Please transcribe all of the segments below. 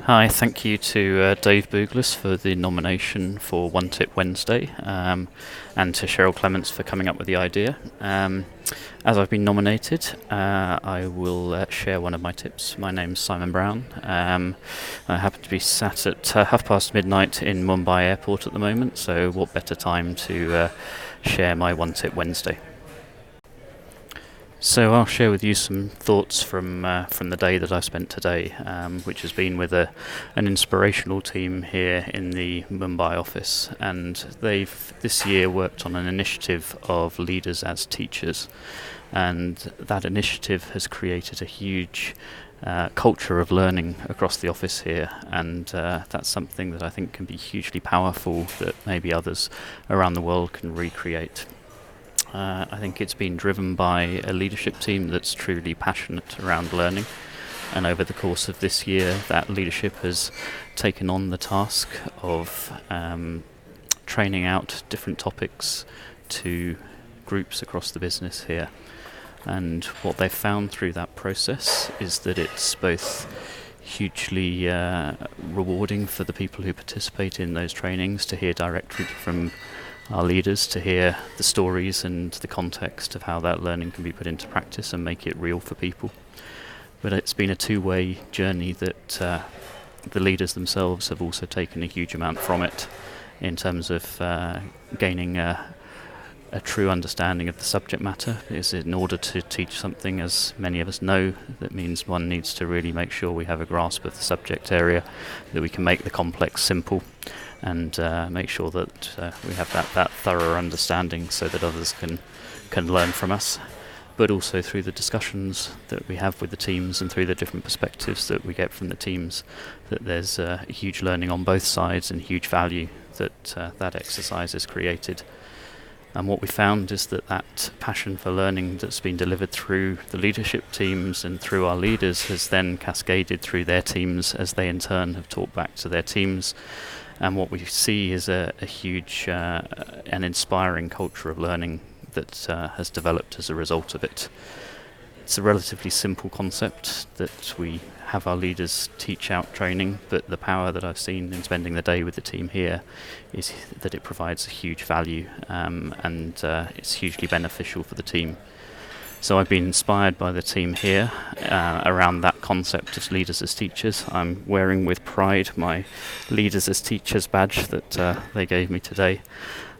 Hi, thank you to Dave Bouglis for the nomination for One Tip Wednesday, and to Cheryl Clements for coming up with the idea. As I've been nominated, I will share one of my tips. My name's Simon Brown. I happen to be sat at midnight in Mumbai Airport at the moment, so what better time to share my One Tip Wednesday. So I'll share with you some thoughts from the day that I spent today, which has been with an inspirational team here in the Mumbai office, and they've this year worked on an initiative of leaders as teachers, and that initiative has created a huge culture of learning across the office here, and that's something that I think can be hugely powerful that maybe others around the world can recreate. I think it's been driven by a leadership team that's truly passionate around learning, and over the course of this year that leadership has taken on the task of training out different topics to groups across the business here. And what they've found through that process is that it's both hugely rewarding for the people who participate in those trainings to hear directly from our leaders, to hear the stories and the context of how that learning can be put into practice and make it real for people. But it's been a two-way journey that the leaders themselves have also taken a huge amount from it in terms of gaining a true understanding of the subject matter. Because in order to teach something, as many of us know, that means one needs to really make sure we have a grasp of the subject area, that we can make the complex simple, and make sure that we have that thorough understanding so that others can learn from us, but also through the discussions that we have with the teams and through the different perspectives that we get from the teams, that there's a huge learning on both sides and huge value that that exercise has created. And what we found is that passion for learning that's been delivered through the leadership teams and through our leaders has then cascaded through their teams, as they in turn have taught back to their teams. And what we see is a huge and inspiring culture of learning that has developed as a result of it. It's a relatively simple concept that we have our leaders teach out training, but the power that I've seen in spending the day with the team here is that it provides a huge value, and it's hugely beneficial for the team. So I've been inspired by the team here around that concept of leaders as teachers. I'm wearing with pride my Leaders as Teachers badge that they gave me today.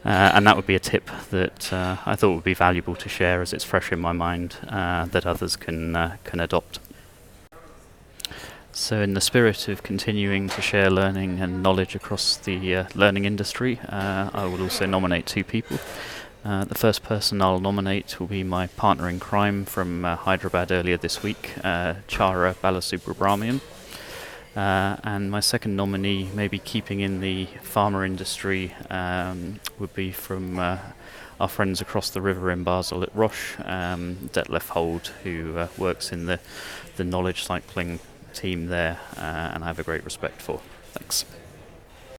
And that would be a tip that I thought would be valuable to share, as it's fresh in my mind, that others can adopt. So in the spirit of continuing to share learning and knowledge across the learning industry, I will also nominate two people. The first person I'll nominate will be my partner in crime from Hyderabad earlier this week, Chara Balasubramanian. And my second nominee, maybe keeping in the pharma industry, would be from our friends across the river in Basel at Roche, Detlef Hold, who works in the knowledge cycling team there, and I have a great respect for. Thanks.